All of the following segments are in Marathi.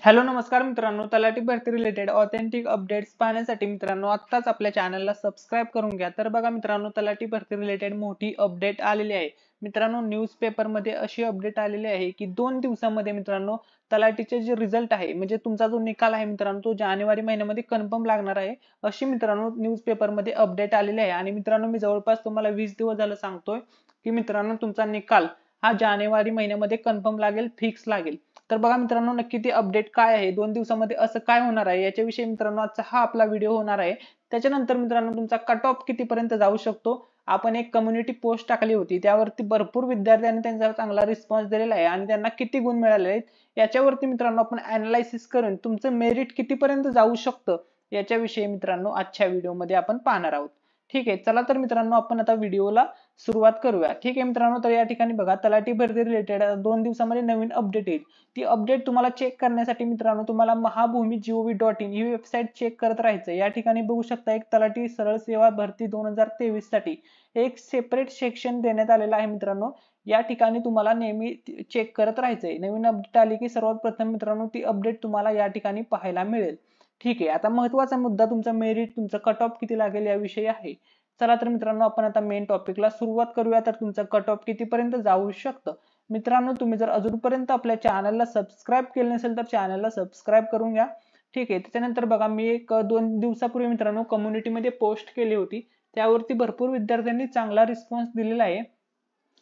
हॅलो नमस्कार मित्रांनो, तलाठी भरती रिलेटेड ऑथेंटिक अपडेट्स पाहण्यासाठी मित्रांनो आत्ताच आपल्या चॅनलला सबस्क्राईब करून घ्या। तर बघा मित्रांनो, तलाठी भरती रिलेटेड मोठी अपडेट आलेली आहे। मित्रांनो, न्यूजपेपर मध्ये अशी अपडेट आलेली आहे की 2 दिवसांमध्ये मित्रांनो तलाठीचे जे रिझल्ट आहे म्हणजे तुमचा जो निकाल आहे मित्रांनो तो जानेवारी महिन्यामध्ये कन्फर्म लागणार आहे, अशी मित्रांनो न्यूजपेपर मध्ये अपडेट आलेली आहे। आणि मित्रांनो, मी जवळपास तुम्हाला 20 दिवस झालं सांगतोय की मित्रांनो तुमचा निकाल हा जानेवारी महिन्यामध्ये कन्फर्म लागेल, फिक्स लागेल। तर बघा मित्रांनो, नक्की ती अपडेट काय आहे, 2 दिवसांमध्ये असं काय होणार आहे याच्याविषयी मित्रांनो आजचा हा आपला व्हिडिओ होणार आहे। त्याच्यानंतर मित्रांनो तुमचा कट ऑफ कितीपर्यंत जाऊ शकतो, आपण एक कम्युनिटी पोस्ट टाकली होती, त्यावरती भरपूर विद्यार्थ्यांनी त्यांचा चांगला रिस्पॉन्स दिलेला आहे आणि त्यांना किती गुण मिळाले आहेत याच्यावरती मित्रांनो आपण अनालायसिस करून तुमचं मेरिट कितीपर्यंत जाऊ शकतं याच्याविषयी मित्रांनो आजच्या व्हिडिओमध्ये आपण पाहणार आहोत। ठीक आहे, चला तर मित्रांनो आपण आता व्हिडिओला सुरुवात करूया। ठीक आहे मित्रांनो, तर या ठिकाणी बघा तलाठी भरती रिलेटेड 2 दिवसांमध्ये नवीन अपडेट येईल। ती अपडेट तुम्हाला चेक करण्यासाठी मित्रांनो तुम्हाला महाभूमी.gov.in ही वेबसाईट चेक करत राहायचं। या ठिकाणी बघू शकता एक तलाठी सरळ सेवा भरती 2023 साठी एक सेपरेट सेक्शन देण्यात आलेला आहे मित्रांनो। या ठिकाणी तुम्हाला नेहमी चेक करत राहायचंय। नवीन अपडेट आली की सर्वात प्रथम मित्रांनो ती अपडेट तुम्हाला या ठिकाणी पाहायला मिळेल। ठीक आहे, आता महत्त्वाचा मुद्दा तुमचा मेरिट, तुमचा कट ऑफ किती लागेल याविषयी आहे। चला तर मित्रांनो आपण आता मेन टॉपिकला सुरुवात करूया। तर तुमचा कट ऑफ कितीपर्यंत जाऊ शकतं मित्रांनो, तुम्ही जर अजूनपर्यंत आपल्या चॅनलला सबस्क्राईब केलं नसेल तर चॅनलला सबस्क्राईब करून घ्या। ठीक आहे, त्याच्यानंतर बघा मी एक 2 दिवसापूर्वी मित्रांनो कम्युनिटीमध्ये पोस्ट केली होती, त्यावरती भरपूर विद्यार्थ्यांनी चांगला रिस्पॉन्स दिलेला आहे।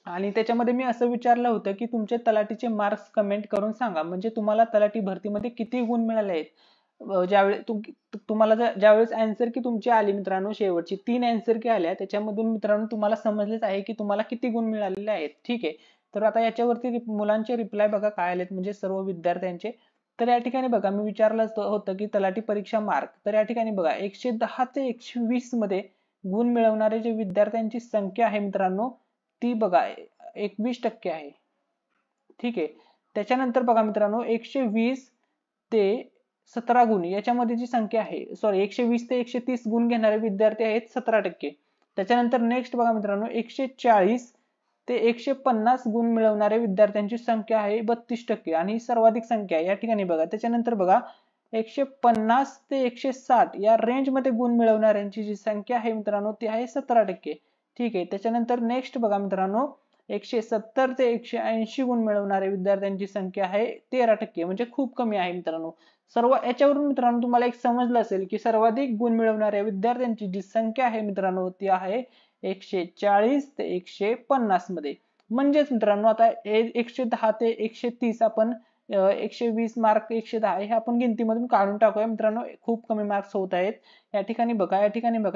आणि त्याच्यामध्ये मी असं विचारलं होतं की तुमचे तलाठीचे मार्क्स कमेंट करून सांगा, म्हणजे तुम्हाला तलाठी भरतीमध्ये किती गुण मिळाले आहेत। ज्यावेळेस तुम्हाला ज्यावेळेस आन्सर की तुमची आली मित्रांनो, शेवटची 3 आन्सर की आल्या त्याच्यामधून मित्रांनो तुम्हाला समजलेच आहे की तुम्हाला किती गुण मिळालेले आहेत। ठीक आहे, तर आता याच्यावरती मुलांचे रिप्लाय बघा काय आलेत, म्हणजे सर्व विद्यार्थ्यांचे। तर या ठिकाणी बघा मी विचारलं होतं की तलाठी परीक्षा मार्क, तर या ठिकाणी बघा 110 ते 120 मध्ये गुण मिळवणारे जे विद्यार्थ्यांची संख्या आहे मित्रांनो ती बघा 21% आहे। ठीक आहे, त्याच्यानंतर बघा मित्रांनो 120 ते 17 गुण याच्यामध्ये जी संख्या आहे, सॉरी 120 ते 130 गुण घेणारे विद्यार्थी आहेत 17%। त्याच्यानंतर नेक्स्ट बघा मित्रांनो 140 ते 150 गुण मिळवणारे विद्यार्थ्यांची संख्या आहे 32% आणि ही सर्वाधिक संख्या आहे या ठिकाणी बघा। त्याच्यानंतर बघा 150 ते 160 या रेंज मध्ये गुण मिळवणाऱ्यांची जी संख्या आहे मित्रांनो ती आहे 17%। ठीक आहे, त्याच्यानंतर नेक्स्ट बघा मित्रांनो 170 ते 180 गुण मिळवणारे विद्यार्थ्यांची संख्या आहे 13%, म्हणजे खूप कमी आहे मित्रांनो। सर्व याच्यावरून मित्रांनो तुम्हाला एक समजलं असेल की सर्वाधिक गुण मिळवणाऱ्या विद्यार्थ्यांची जी संख्या आहे मित्रांनो ती आहे 140 ते 150 मध्ये। म्हणजेच मित्रांनो आता 110 ते 130 आपण 120 मार्क 110 हे आपण गिनतीमधून काढून टाकूया मित्रांनो, खूप कमी मार्क्स होत आहेत। या ठिकाणी बघा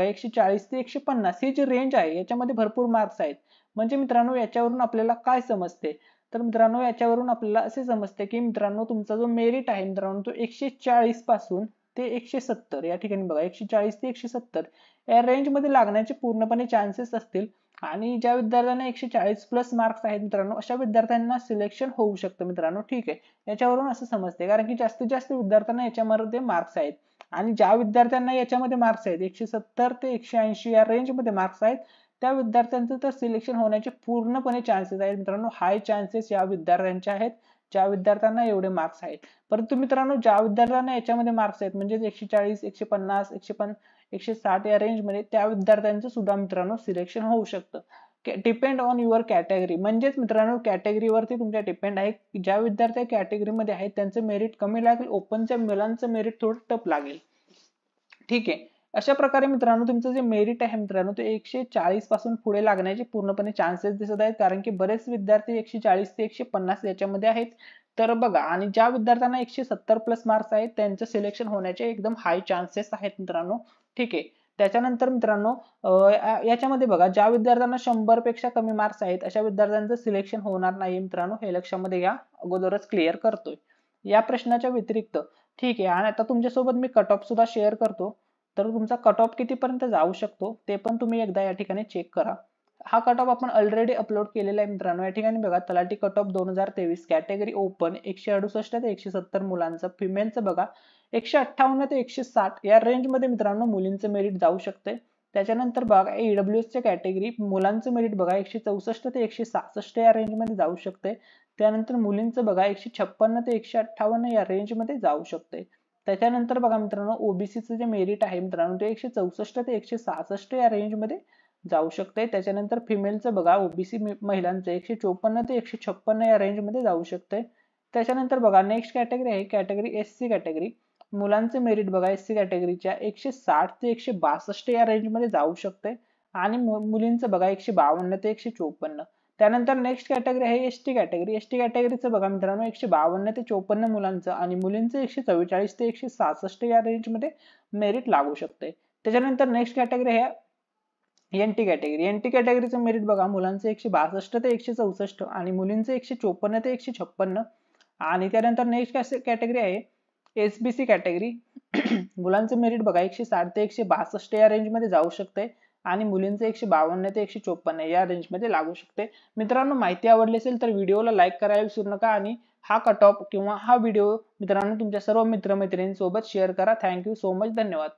140 ते 150 ही जी रेंज आहे याच्यामध्ये भरपूर मार्क्स आहेत। म्हणजे मित्रांनो याच्यावरून आपल्याला काय समजते, तर मित्रांनो याच्यावरून आपल्याला असे समजते की मित्रांनो तुमचा जो मेरिट आहे मित्रांनो तो 140 पासून ते 170 या ठिकाणी बघा 140 ते 170 या रेंज मध्ये लागण्याचे पूर्णपणे चान्सेस असतील। आणि ज्या विद्यार्थ्यांना 140 प्लस मार्क्स आहेत मित्रांनो अशा विद्यार्थ्यांना सिलेक्शन होऊ शकतं मित्रांनो। ठीक आहे, याच्यावरून असं समजते कारण की जास्तीत जास्त विद्यार्थ्यांना याच्यामध्ये मार्क्स आहेत आणि ज्या विद्यार्थ्यांना याच्यामध्ये मार्क्स आहेत 170 ते 180 या रेंज मध्ये मार्क्स आहेत त्या विद्यार्थ्यांचं तर सिलेक्शन होण्याचे पूर्णपणे चान्सेस आहेत मित्रांनो, हाय चान्सेस या विद्यार्थ्यांचे आहेत ज्या विद्यार्थ्यांना एवढे मार्क्स आहेत। परंतु मित्रांनो ज्या विद्यार्थ्यांना याच्यामध्ये मार्क्स आहेत म्हणजे 140 150 160 या रेंज मध्ये त्या विद्यार्थ्यांचं सुद्धा मित्रांनो सिलेक्शन होऊ शकतं। डिपेंड ऑन युअर कॅटेगरी, म्हणजेच मित्रांनो कॅटेगरीवरती तुमच्या डिपेंड आहे। ज्या विद्यार्थी कॅटेगरीमध्ये आहेत त्यांचं मेरिट कमी लागेल, ओपनच्या मुलांचं मेरिट थोडं टफ लागेल। ठीक आहे, अशा प्रकारे मित्रांनो तुमचं जे मेरिट आहे मित्रांनो ते 140 पासून पुढे लागण्याचे पूर्णपणे चान्सेस दिसत आहेत, कारण की बरेच विद्यार्थी 140 ते 150 याच्यामध्ये आहेत। तर बघा, आणि ज्या विद्यार्थ्यांना 170 प्लस मार्क्स आहेत त्यांचं सिलेक्शन होण्याचे एकदम हाय चान्सेस आहेत मित्रांनो। ठीक आहे, त्याच्यानंतर मित्रांनो याच्यामध्ये बघा ज्या विद्यार्थ्यांना 100 पेक्षा कमी मार्क्स आहेत अशा विद्यार्थ्यांचं सिलेक्शन होणार नाही मित्रांनो, हे लक्षामध्ये घ्या, अगोदरच क्लिअर करतोय या प्रश्नाच्या व्यतिरिक्त। ठीक आहे, आणि आता तुमच्यासोबत मी कट ऑफ सुद्धा शेअर करतो, तर तुमचा कट ऑफ कितीपर्यंत जाऊ शकतो ते पण तुम्ही एकदा या ठिकाणी चेक करा। हा कट ऑफ आपण ऑलरेडी अपलोड केलेला आहे मित्रांनो। या ठिकाणी बघा तलाठी कट ऑफ 2023 कॅटेगरी ओपन 168 ते 170 मुलांचं, फिमेलचं बघा 158 ते 160 या रेंज मध्ये मित्रांनो मुलींचं मेरिट जाऊ शकते। त्याच्यानंतर बघा ईडब्ल्यूएस च्या कॅटेगरी मुलांचं मेरिट बघा 164 ते 166 या रेंज मध्ये जाऊ शकते। त्यानंतर मुलींचं बघा 156 ते 158 या रेंजमध्ये जाऊ शकते. त्याच्यानंतर बघा मित्रांनो ओबीसीचं जे मेरिट आहे मित्रांनो ते 164 ते 166 या रेंजमध्ये जाऊ शकते. त्याच्यानंतर फिमेलचं बघा ओबीसी महिलांचं 154 ते 156 या रेंजमध्ये जाऊ शकते. त्याच्यानंतर बघा नेक्स्ट कॅटेगरी आहे कॅटेगरी एससी कॅटेगरी. मुलांचे मेरिट बघा एससी कॅटेगरीच्या 160 ते 162 या रेंजमध्ये जाऊ शकते आणि मुलींचं बघा 152 ते 154. त्यानंतर नेक्स्ट कॅटेगरी आहे एसटी कॅटेगरी. एसटी कॅटेगरीचं बघा मित्रांनो 152 ते 54 मुलांचं आणि मुलींचं 144 ते 166 या रेंजमध्ये मेरिट लागू शकते. त्याच्यानंतर नेक्स्ट कॅटेगरी आहे एनटी कॅटेगरी. एनटी कॅटेगरीचं मेरिट बघा मुलांचं 162 ते 164 आणि मुलींचं 154 ते 156. आणि त्यानंतर नेक्स्ट कॅटेगरी आहे एसबीसी कॅटेगरी. मुलांचं मेरिट बघा 160 ते 162 या रेंजमध्ये जाऊ शकते आणि मुलींचं 152 ते 154 या रेंजमध्ये लागू शकते. मित्रांनो माहिती आवडली असेल तर व्हिडिओला लाईक करायला विसरू नका आणि हा कट ऑफ किंवा हा व्हिडिओ मित्रांनो तुमच्या सर्व मित्रमैत्रिणींसोबत शेअर करा. Thank you so much. धन्यवाद.